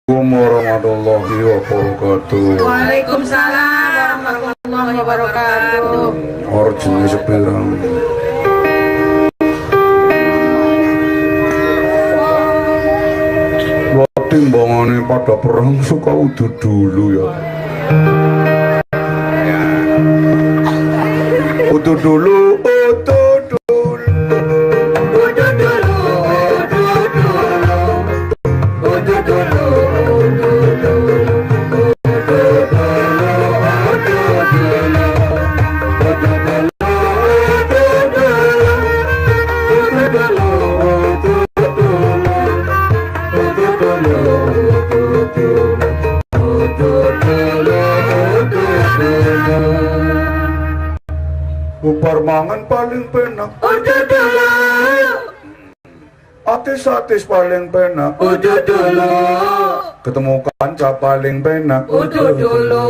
Warahmatullahi wabarakatuh. Waalaikumsalam warahmatullahi wabarakatuh. Orjine sepirang. Timbangane pada perang suka udu dulu ya. Udu dulu, udu dulu. Udu dulu, udu dulu. Udu dulu, udu dulu. Udu dulu, udu dulu. Udu dulu, udu dulu. Udu dulu, udu dulu. Udu dulu, udu dulu. Udu dulu. Bubar mangan paling penak. Udu dulu. Atis-atis paling penak. Udu dulu. Ketemu kanca paling penak. Udu dulu.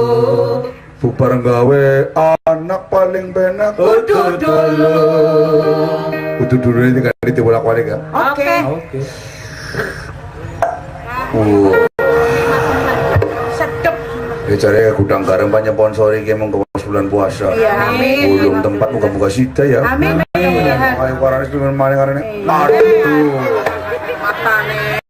Bubar gawe anak paling penak. Udu dulu. Udu dulu ini kan dibolak-balik ya. Oke. Sedep. Ya cari gudang garam banyak sponsori ki mung bulan puasa. Iya, amin. Belum tempat muka-muka sida ya. Amin. Mudah-mudahan. Ayo parane pengen maling karene. Aduh. Matane.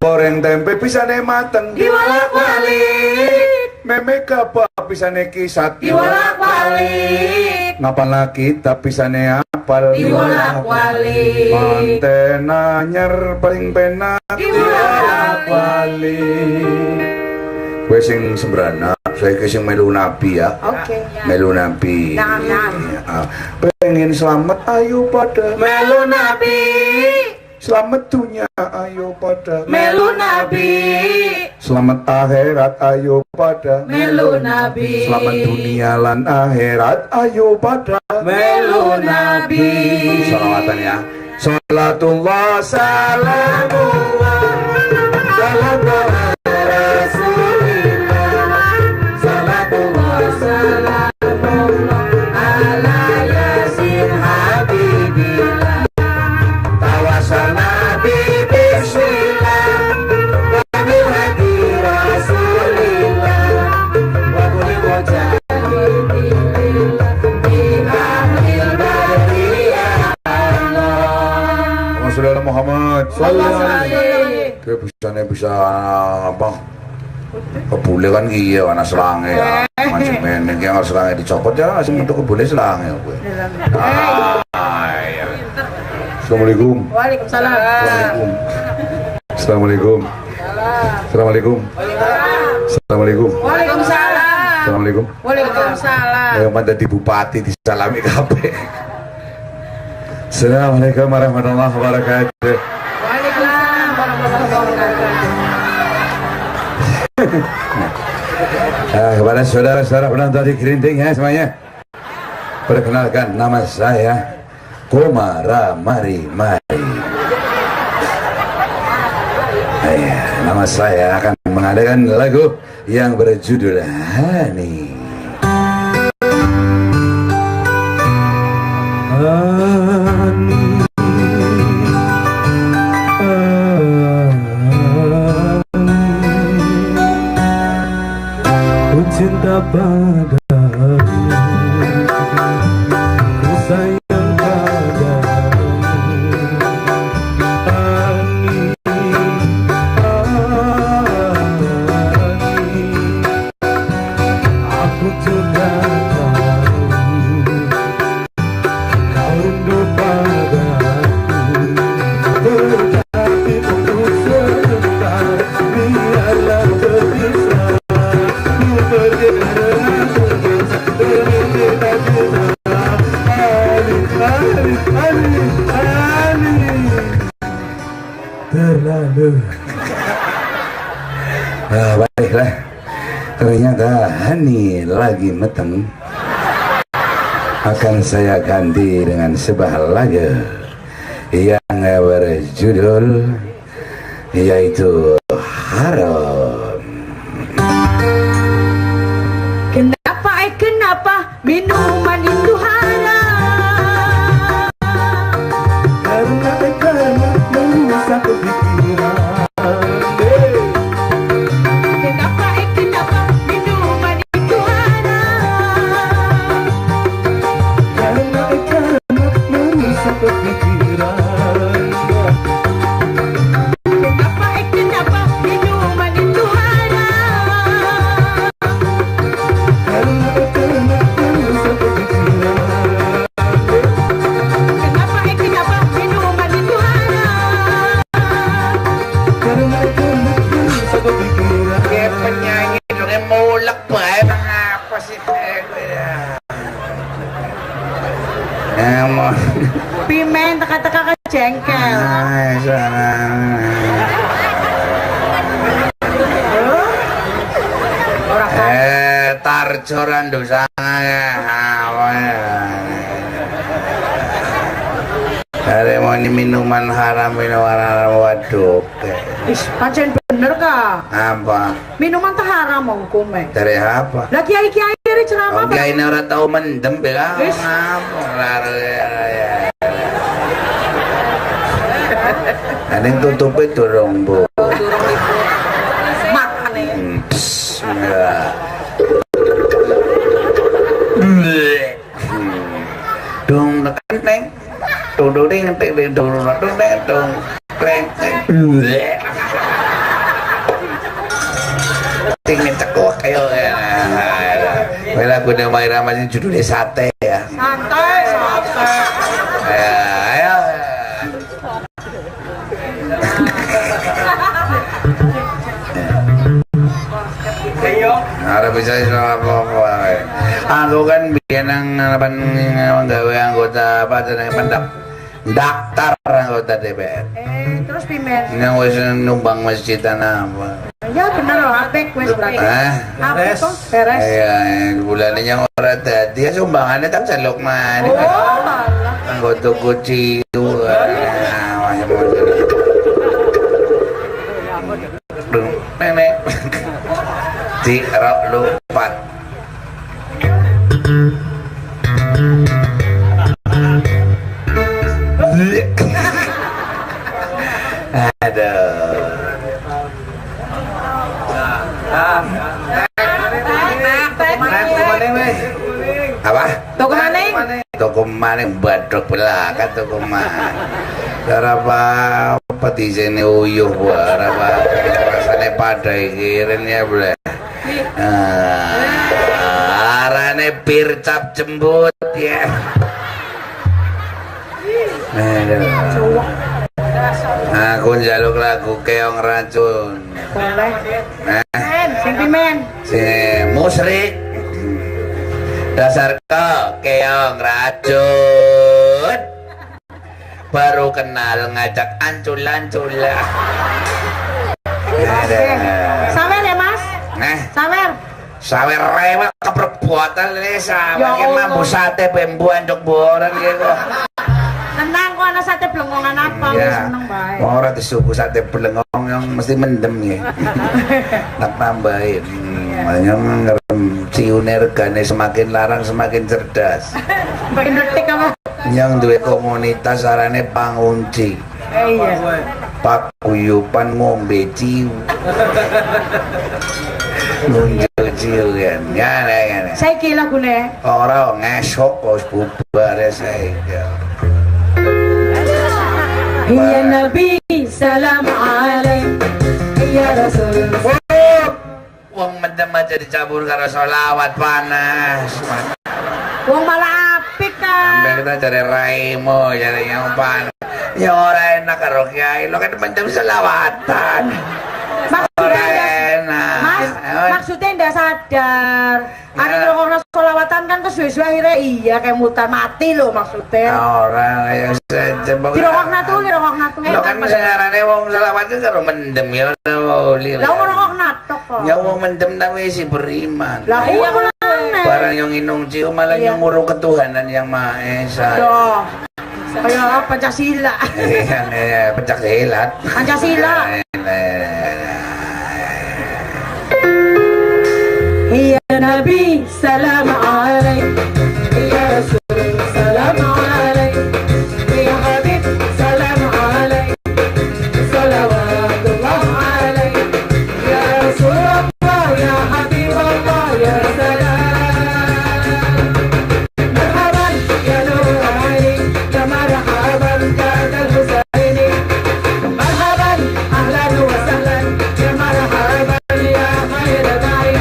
Goreng tempe pisane mateng. Diwalak-walik. Meme gabah pisane kisat. Diwalak-walik. Ngapan lagi tapi pisane apal. Diwalak-walik. Manten anyar paling penak. Diwalak-walik. Kowe sing sembrana, saya sing melu nabi ya. Oke. Melu nabi. Nah. Pengen selamat ayo pada Melu Nabi. selamat dunia ayo pada Melu Nabi. selamat akhirat ayo pada Melu Nabi. selamat dunia lan akhirat ayo pada Melu Nabi. Salawatan ya. Salatullah salamullah Salatullah Rasulillah. Salatullah salamullah ala yasin habibillah. Tawasal Nabi bismillah wa bil hadi Rasulillah wa kulli mujahidillah bi ahlil bariyah Allah. Rasulullah Muhammad Sallallahu alaihi. Kayak bisa apa kebule kan iya anak selange ya macam ini yang harus selange dicopot ya asing untuk kebule selange gue. Ya. Assalamualaikum. Waalaikumsalam. Assalamualaikum. Assalamualaikum. Assalamualaikum. Waalaikumsalam. Assalamualaikum. Waalaikumsalam. Yang mantan bupati disalami kabeh. Assalamualaikum warahmatullahi wabarakatuh. Waalaikumsalam warahmatullahi wabarakatuh. Kepada saudara-saudara penonton di Gerinting ya semuanya, perkenalkan nama saya Komara Mari Mari. Nama saya akan mengadakan lagu yang berjudul Hani. Ku cinta padamu, ku sayang padamu, Ani, Ani. Aku juga tahu kau rindu padaku, tetapi untuk sebentar biarlah terpisah. Terlalu. Baiklah, ternyata Hani lagi meteng. Akan saya ganti dengan sebuah lagu yang berjudul yaitu Haram. Kenapa minuman itu haram? Karena bengkel. Tarjo randosa Are mau minuman haram waduh. Is, pancen bener kah? Apa? Minuman tak haram mongko me. Dari apa? Lah kiai-kiai dari ceramah. Kiai ini ora tau mendem ya. Wis. Apa? Ada yang tutupi durung Bu. Makane. Bismillah. Dong tekan neng. Dong ding ting dong dong kleng. Ting cekok kayo. Wala ko na may raman judulnya sate ya. Santai, santai. Ayo. Harap bisa apa-apa. Aku kan bikin yang gawe anggota apa daftar anggota DPR. Terus pimen. Yang wis numbang masjid apa? Ya bener loh, apik wis berarti. Apik kok beres. Iya, bulannya yang ora dadi ya sumbangannya tak celok man. Oh, alah. Anggota kuci itu. Nenek. Di rok lupat. Aduh. Apa? Toko maning. Toko maning badok belakang toko maning. Darapa peti sini uyuh darapa rasane pada kirin ya ble. Arane bir cap jembut ya. Aduh. Aku njaluk lagu keong racun. Boleh. Sing pimen. Sing musrik. Dasar kok keong racun. Baru kenal ngajak ancul-anculan. Sawer ya Mas? Sawer. Sawer rewel keperbuatan ini sama. Ya Allah. Mampu sate pembuan cok boran gitu. Tenang kok ana sate blengongan apa wis seneng bae. Ora disuku sate blengong yang mesti mendem ya. Nak nambahin. Yang ngerem ciune regane semakin larang semakin cerdas. Makin detik apa? Yang duwe komunitas arane pangunci. Iya. Paguyuban ngombe ciu. Nunjuk ciu kan. Ya. Saiki lagune. Ora ngesok kok bubar ya saya. Ya Nabi salam alaik ya Rasul. Wong mendem aja dicampur karo selawat panas. Wong malah apik kan. Sampai kita cari raimu, cari yang panas. Ya ora enak karo kiai, lo kan mendem selawatan. Maksudnya ndak sadar. Ada orang solawatan kan kesuwe-suwe akhirnya iya kayak mutar mati loh maksudnya. Orang yang sejebak. Dirokokna tuh. Lo kan sekarangnya wong selawatan karo mendem ya oli. Lah ngerokokna tok kok. Ya wong mendem tapi si beriman. Lah iya mulane. Barang yang inung cium malah yang ngurung ketuhanan yang Maha Esa. Tuh. Kayak Pancasila. Iya, pencak silat. Pancasila. Ya Nabi salam alaik ya Rasul salam alaik ya Habib salam alaik salawatullah alaik ya Rasulullah ya Habibullah ya salam marhaban ya nur aini ya marhaban kadal husaini marhaban ahlan wa sahlan ya marhaban ya khairat ain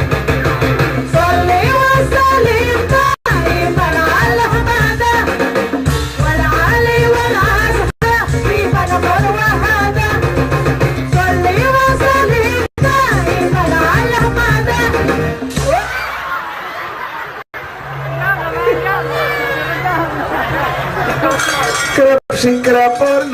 Sing kerapor